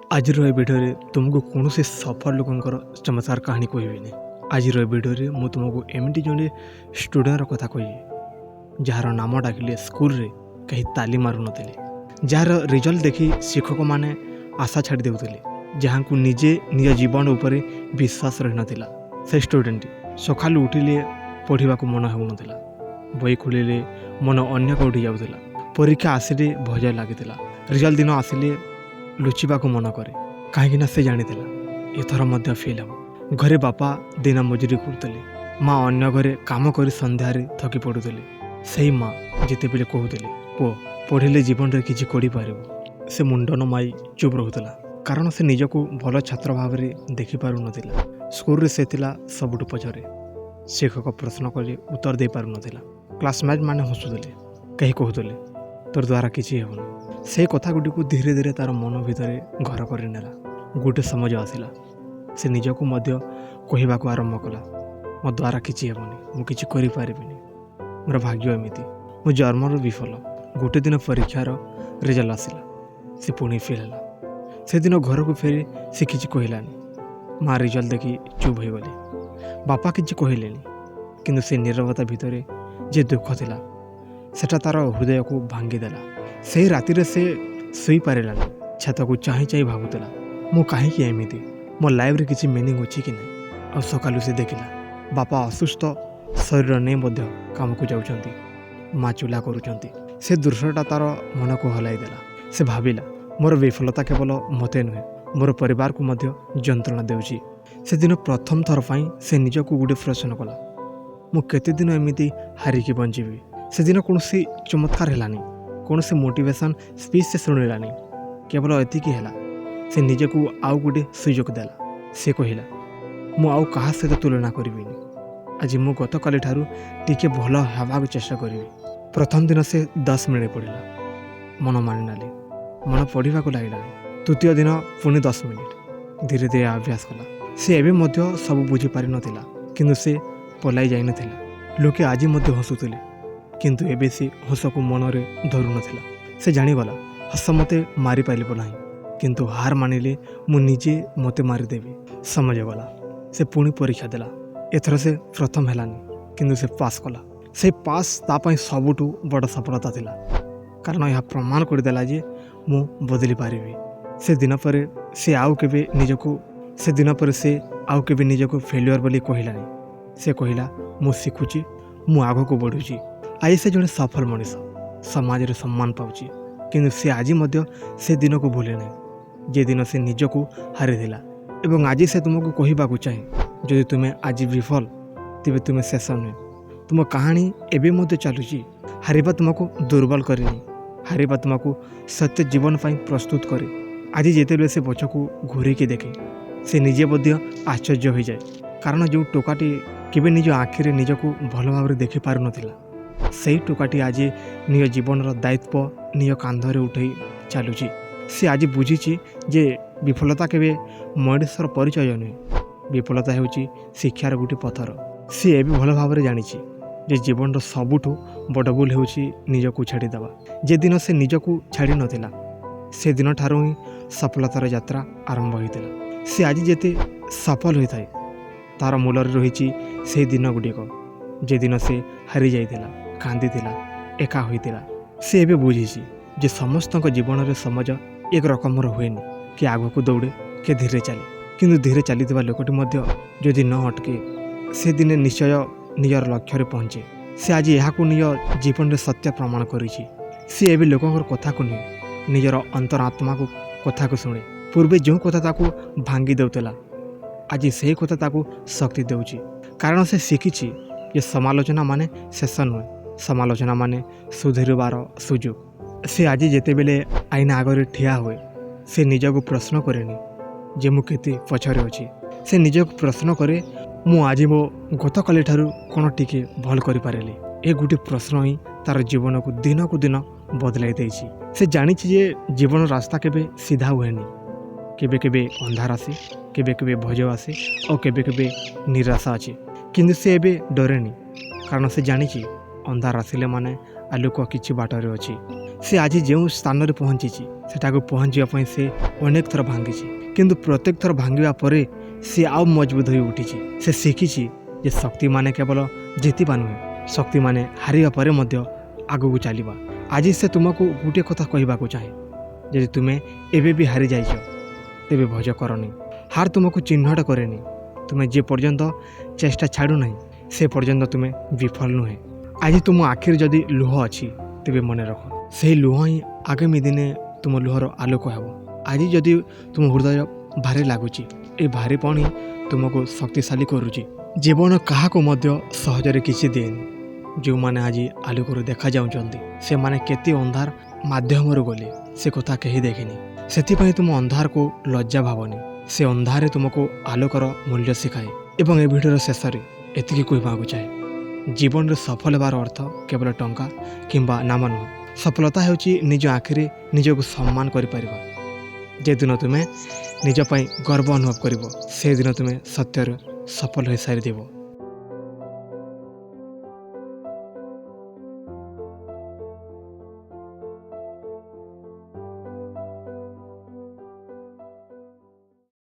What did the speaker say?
ଆଜିର ଏ ଭିଡ଼ିଓରେ ତୁମକୁ କୌଣସି ସଫଳ ଲୋକଙ୍କର ଚମତ୍କାର କାହାଣୀ କହିବିନି। ଆଜିର ଏ ଭିଡ଼ିଓରେ ମୁଁ ତୁମକୁ ଏମିତି ଜଣେ ଷ୍ଟୁଡେଣ୍ଟର କଥା କହିବି ଯାହାର ନାମ ଡାକିଲେ ସ୍କୁଲରେ କେହି ତାଲି ମାରୁନଥିଲେ, ଯାହାର ରେଜଲ୍ଟ ଦେଖି ଶିକ୍ଷକମାନେ ଆଶା ଛାଡ଼ି ଦେଉଥିଲେ, ଯାହାଙ୍କୁ ନିଜେ ନିଜ ଜୀବନ ଉପରେ ବିଶ୍ୱାସ ରହିନଥିଲା। ସେ ଷ୍ଟୁଡେଣ୍ଟଟି ସକାଳୁ ଉଠିଲେ ପଢ଼ିବାକୁ ମନ ହେଉନଥିଲା, ବହି ଖୋଲିଲେ ମନ ଅନ୍ୟ କେଉଁଠି ଯାଉଥିଲା, ପରୀକ୍ଷା ଆସିଲେ ଭୟ ଲାଗିଥିଲା, ରେଜଲ୍ଟ ଦିନ ଆସିଲେ ଲୁଚିବାକୁ ମନ କରେ, କାହିଁକିନା ସେ ଜାଣିଥିଲା ଏଥର ମଧ୍ୟ ଫେଲ୍ ହେବ। ଘରେ ବାପା ଦିନ ମଜୁରୀ କରୁଥିଲେ, ମା ଅନ୍ୟ ଘରେ କାମ କରି ସନ୍ଧ୍ୟାରେ ଥକି ପଡ଼ୁଥିଲେ। ସେଇ ମା ଯେତେବେଳେ କହୁଥିଲେ ପୁଅ ପଢ଼ିଲେ ଜୀବନରେ କିଛି କରିପାରିବ, ସେ ମୁଣ୍ଡ ନମାଇ ଚୁପ୍ ରହୁଥିଲା, କାରଣ ସେ ନିଜକୁ ଭଲ ଛାତ୍ର ଭାବରେ ଦେଖିପାରୁନଥିଲା। ସ୍କୁଲରେ ସେ ଥିଲା ସବୁଠୁ ପଛରେ, ଶିକ୍ଷକ ପ୍ରଶ୍ନ କଲେ ଉତ୍ତର ଦେଇପାରୁନଥିଲା, କ୍ଲାସମେଟ୍ ମାନେ ହସୁଥିଲେ, କେହି କହୁଥିଲେ ତୋର ଦ୍ୱାରା କିଛି ହେବନି। ସେହି କଥାଗୁଡ଼ିକୁ ଧୀରେ ଧୀରେ ତା'ର ମନ ଭିତରେ ଘର କରିନେଲା। ଗୋଟେ ସମୟ ଆସିଲା, ସେ ନିଜକୁ ମଧ୍ୟ କହିବାକୁ ଆରମ୍ଭ କଲା, ମୋ ଦ୍ୱାରା କିଛି ହେବନି, ମୁଁ କିଛି କରିପାରିବିନି, ମୋର ଭାଗ୍ୟ ଏମିତି, ମୁଁ ଜନ୍ମରୁ ବିଫଳ। ଗୋଟେ ଦିନ ପରୀକ୍ଷାର ରେଜଲ୍ଟ ଆସିଲା, ସେ ପୁଣି ଫେଲ୍ ହେଲା। ସେଦିନ ଘରକୁ ଫେରି ସେ କିଛି କହିଲାନି। ମା ରେଜଲ୍ଟ ଦେଖି ଚୁପ୍ ହୋଇଗଲେ, ବାପା କିଛି କହିଲେନି, କିନ୍ତୁ ସେ ନୀରବତା ଭିତରେ ଯେ ଦୁଃଖ ଥିଲା ସେଟା ତା'ର ହୃଦୟକୁ ଭାଙ୍ଗିଦେଲା। ସେହି ରାତିରେ ସେ ଶୋଇପାରିଲାନି, ଛାତକୁ ଚାହିଁ ଚାହିଁ ଭାବୁଥିଲା, ମୁଁ କାହିଁକି ଏମିତି, ମୋ ଲାଇଫ୍ରେ କିଛି ମିନିଂ ଅଛି କି ନାହିଁ। ଆଉ ସକାଳୁ ସେ ଦେଖିଲା ବାପା ଅସୁସ୍ଥ ଶରୀର ନେଇ ମଧ୍ୟ କାମକୁ ଯାଉଛନ୍ତି, ମା ଚୁଲା କରୁଛନ୍ତି। ସେ ଦୃଶ୍ୟଟା ତା'ର ମନକୁ ହଲାଇ ଦେଲା। ସେ ଭାବିଲା ମୋର ବିଫଳତା କେବଳ ମୋତେ ନୁହେଁ, ମୋର ପରିବାରକୁ ମଧ୍ୟ ଯନ୍ତ୍ରଣା ଦେଉଛି। ସେଦିନ ପ୍ରଥମ ଥର ପାଇଁ ସେ ନିଜକୁ ଗୋଟେ ପ୍ରଶ୍ନ କଲା, ମୁଁ କେତେଦିନ ଏମିତି ହାରିକି ବଞ୍ଚିବି। ସେଦିନ କୌଣସି ଚମତ୍କାର ହେଲାନି, କୌଣସି ମୋଟିଭେସନ୍ ସ୍ପିଚ୍ ସେ ଶୁଣିଲାନି, କେବଳ ଏତିକି ହେଲା ସେ ନିଜକୁ ଆଉ ଗୋଟେ ସୁଯୋଗ ଦେଲା। ସେ କହିଲା, ମୁଁ ଆଉ କାହା ସହିତ ତୁଳନା କରିବିନି, ଆଜି ମୁଁ ଗତକାଲି ଠାରୁ ଟିକେ ଭଲ ହେବାକୁ ଚେଷ୍ଟା କରିବି। ପ୍ରଥମ ଦିନ ସେ 10 ମିନିଟ୍ ପଢ଼ିଲା, ମନ ମାନିଲାନି, ମନ ପଢ଼ିବାକୁ ଲାଗିଲାନି। ତୃତୀୟ ଦିନ ପୁଣି 10 ମିନିଟ୍, ଧୀରେ ଧୀରେ ଅଭ୍ୟାସ କଲା। ସେ ଏବେ ମଧ୍ୟ ସବୁ ବୁଝିପାରିନଥିଲା, କିନ୍ତୁ ସେ ପଳାଇ ଯାଇନଥିଲା। ଲୋକେ ଆଜି ମଧ୍ୟ ହସୁଥିଲେ, କିନ୍ତୁ ଏବେ ସେ ହସକୁ ମନରେ ଧରୁନଥିଲା। ସେ ଜାଣିଗଲା ହସ ମୋତେ ମାରିପାରିବ ନାହିଁ, କିନ୍ତୁ ହାର ମାନିଲେ ମୁଁ ନିଜେ ମୋତେ ମାରିଦେବି। ସମୟ ଗଲା, ସେ ପୁଣି ପରୀକ୍ଷା ଦେଲା। ଏଥର ସେ ପ୍ରଥମ ହେଲାନି, କିନ୍ତୁ ସେ ପାସ୍ କଲା। ସେ ପାସ୍ ତା ପାଇଁ ସବୁଠୁ ବଡ଼ ସଫଳତା ଥିଲା, କାରଣ ଏହା ପ୍ରମାଣ କରିଦେଲା ଯେ ମୁଁ ବଦଳି ପାରିବି। ସେଦିନ ପରେ ସେ ଆଉ କେବେ ନିଜକୁ ଫେଲୁଅର୍ ବୋଲି କହିଲାନି। ସେ କହିଲା, ମୁଁ ଶିଖୁଛି, ମୁଁ ଆଗକୁ ବଢ଼ୁଛି। ଆଜି ସେ ଜଣେ ସଫଳ ମଣିଷ, ସମାଜରେ ସମ୍ମାନ ପାଉଛି, କିନ୍ତୁ ସେ ଆଜି ମଧ୍ୟ ସେ ଦିନକୁ ଭୁଲେ ନାହିଁ ଯେ ଦିନ ସେ ନିଜକୁ ହାରିଥିଲା। ଏବଂ ଆଜି ସେ ତୁମକୁ କହିବାକୁ ଚାହେଁ, ଯଦି ତୁମେ ଆଜି ବିଫଳ, ତେବେ ତୁମେ ଶେଷ ନୁହେଁ, ତୁମ କାହାଣୀ ଏବେ ମଧ୍ୟ ଚାଲୁଛି। ହାରିବା ତୁମକୁ ଦୁର୍ବଳ କରେନି, ହାରିବା ତୁମକୁ ସତ୍ୟ ଜୀବନ ପାଇଁ ପ୍ରସ୍ତୁତ କରେ। ଆଜି ଯେତେବେଳେ ସେ ପଛକୁ ଘୂରିକି ଦେଖେ, ସେ ନିଜେ ମଧ୍ୟ ଆଶ୍ଚର୍ଯ୍ୟ ହୋଇଯାଏ, କାରଣ ଯେଉଁ ଟୋକାଟି କେବେ ନିଜ ଆଖିରେ ନିଜକୁ ଭଲ ଭାବରେ ଦେଖିପାରୁନଥିଲା, ସେହି ଟୋକାଟି ଆଜି ନିଜ ଜୀବନର ଦାୟିତ୍ୱ ନିଜ କାନ୍ଧରେ ଉଠାଇ ଚାଲୁଛି। ସେ ଆଜି ବୁଝିଛି ଯେ ବିଫଳତା କେବେ ମଣିଷର ପରିଚୟ ନୁହେଁ, ବିଫଳତା ହେଉଛି ଶିକ୍ଷାର ଗୋଟିଏ ପଥର। ସେ ଏବେ ଭଲ ଭାବରେ ଜାଣିଛି ଯେ ଜୀବନର ସବୁଠୁ ବଡ଼ ଭୁଲ ହେଉଛି ନିଜକୁ ଛାଡ଼ିଦେବା। ଯେଦିନ ସେ ନିଜକୁ ଛାଡ଼ି ନଥିଲା, ସେଦିନଠାରୁ ହିଁ ସଫଳତାର ଯାତ୍ରା ଆରମ୍ଭ ହୋଇଥିଲା। ସେ ଆଜି ଯେତେ ସଫଳ ହୋଇଥାଏ, ତା'ର ମୂଳରେ ରହିଛି ସେହି ଦିନ ଗୁଡ଼ିକ ଯେଦିନ ସେ ହାରିଯାଇଥିଲା, କାନ୍ଦିଥିଲା, ଏକା ହୋଇଥିଲା। ସେ ଏବେ ବୁଝିଛି ଯେ ସମସ୍ତଙ୍କ ଜୀବନରେ ସମାଜ ଏକ ରକମର ହୁଏନି, କି ଆଗକୁ ଦୌଡ଼େ, କି ଧୀରେ ଚାଲେ, କିନ୍ତୁ ଧୀରେ ଚାଲିଥିବା ଲୋକଟି ମଧ୍ୟ ଯଦି ନ ଅଟକେ, ସେ ଦିନେ ନିଶ୍ଚୟ ନିଜର ଲକ୍ଷ୍ୟରେ ପହଞ୍ଚେ। ସେ ଆଜି ଏହାକୁ ନିଜ ଜୀବନରେ ସତ୍ୟ ପ୍ରମାଣ କରିଛି। ସେ ଏବେ ଲୋକଙ୍କର କଥାକୁ ନୁହେଁ, ନିଜର ଅନ୍ତରାତ୍ମାକୁ କଥାକୁ ଶୁଣେ। ପୂର୍ବେ ଯେଉଁ କଥା ତାକୁ ଭାଙ୍ଗି ଦେଉଥିଲା, ଆଜି ସେହି କଥା ତାକୁ ଶକ୍ତି ଦେଉଛି, କାରଣ ସେ ଶିଖିଛି ଯେ ସମାଲୋଚନା ମାନେ ଶେଷ ନୁହେଁ, ସମାଲୋଚନା ମାନେ ସୁଧରିବାର ସୁଯୋଗ। ସେ ଆଜି ଯେତେବେଳେ ଆଇନା ଆଗରେ ଠିଆ ହୁଏ, ସେ ନିଜକୁ ପ୍ରଶ୍ନ କରେନି ଯେ ମୁଁ କେତେ ପଛରେ ଅଛି, ସେ ନିଜକୁ ପ୍ରଶ୍ନ କରେ, ମୁଁ ଆଜି ମୋ ଗତକାଲି ଠାରୁ କ'ଣ ଟିକେ ଭଲ କରିପାରିଲି। ଏ ଗୋଟିଏ ପ୍ରଶ୍ନ ହିଁ ତା'ର ଜୀବନକୁ ଦିନକୁ ଦିନ ବଦଳାଇ ଦେଇଛି। ସେ ଜାଣିଛି ଯେ ଜୀବନ ରାସ୍ତା କେବେ ସିଧା ହୁଏନି, କେବେ କେବେ ଅନ୍ଧାର ଆସେ, କେବେ କେବେ ଭୟ ଆସେ, ଆଉ କେବେ କେବେ ନିରାଶା ଅଛି, କିନ୍ତୁ ସେ ଏବେ ଡରେନି, କାରଣ ସେ ଜାଣିଛି ଅନ୍ଧାର ଆସିଲେ ମାନେ ଆଲୋକ କିଛି ବାଟରେ ଅଛି। ସେ ଆଜି ଯେଉଁ ସ୍ଥାନରେ ପହଞ୍ଚିଛି ସେଠାକୁ ପହଞ୍ଚିବା ପାଇଁ ସେ ଅନେକ ଥର ଭାଙ୍ଗିଛି, କିନ୍ତୁ ପ୍ରତ୍ୟେକ ଥର ଭାଙ୍ଗିବା ପରେ ସେ ଆଉ ମଜବୁତ ହୋଇ ଉଠିଛି। ସେ ଶିଖିଛି ଯେ ଶକ୍ତିମାନେ କେବଳ ଜିତିବା ନୁହେଁ, ଶକ୍ତିମାନେ ହାରିବା ପରେ ମଧ୍ୟ ଆଗକୁ ଚାଲିବା। ଆଜି ସେ ତୁମକୁ ଗୋଟିଏ କଥା କହିବାକୁ ଚାହେଁ, ଯଦି ତୁମେ ଏବେ ବି ହାରିଯାଇଛ ତେବେ ଭଜ କରନି। ହାର ତୁମକୁ ଚିହ୍ନଟ କରେନି। ତୁମେ ଯେ ପର୍ଯ୍ୟନ୍ତ ଚେଷ୍ଟା ଛାଡ଼ୁନାହିଁ ସେ ପର୍ଯ୍ୟନ୍ତ ତୁମେ ବିଫଳ ନୁହେଁ। ଆଜି ତୁମ ଆଖିରେ ଯଦି ଲୁହ ଅଛି ତେବେ ମନେ ରଖ, ସେହି ଲୁହ ହିଁ ଆଗାମୀ ଦିନେ ତୁମ ଲୁହର ଆଲୋକ ହେବ। ଆଜି ଯଦି ତୁମ ହୃଦୟ ଭାରି ଲାଗୁଛି, ଏ ଭାରିପଣ ହିଁ ତୁମକୁ ଶକ୍ତିଶାଳୀ କରୁଛି। ଜୀବନ କାହାକୁ ମଧ୍ୟ ସହଜରେ କିଛି ଦିଏନି। ଯେଉଁମାନେ ଆଜି ଆଲୋକରୁ ଦେଖାଯାଉଛନ୍ତି ସେମାନେ କେତେ ଅନ୍ଧାର ମାଧ୍ୟମରୁ ଗଲେ ସେ କଥା କେହି ଦେଖିନି। ସେଥିପାଇଁ ତୁମ ଅନ୍ଧାରକୁ ଲଜ୍ଜା ଭାବନି, ସେ ଅନ୍ଧାରରେ ତୁମକୁ ଆଲୋକର ମୂଲ୍ୟ ଶିଖାଏ। ଏବଂ ଏ ଭିଡ଼ିଓର ଶେଷରେ ଏତିକି କହିବାକୁ ଚାହେଁ, ଜୀବନରେ ସଫଳ ହେବାର ଅର୍ଥ କେବଳ ଟଙ୍କା କିମ୍ବା ନାମ ନୁହେଁ। ସଫଳତା ହେଉଛି ନିଜ ଆଖିରେ ନିଜକୁ ସମ୍ମାନ କରିପାରିବା। ଯେଦିନ ତୁମେ ନିଜ ପାଇଁ ଗର୍ବ ଅନୁଭବ କରିବ ସେଦିନ ତୁମେ ସତ୍ୟରେ ସଫଳ ହୋଇସାରିଥିବ।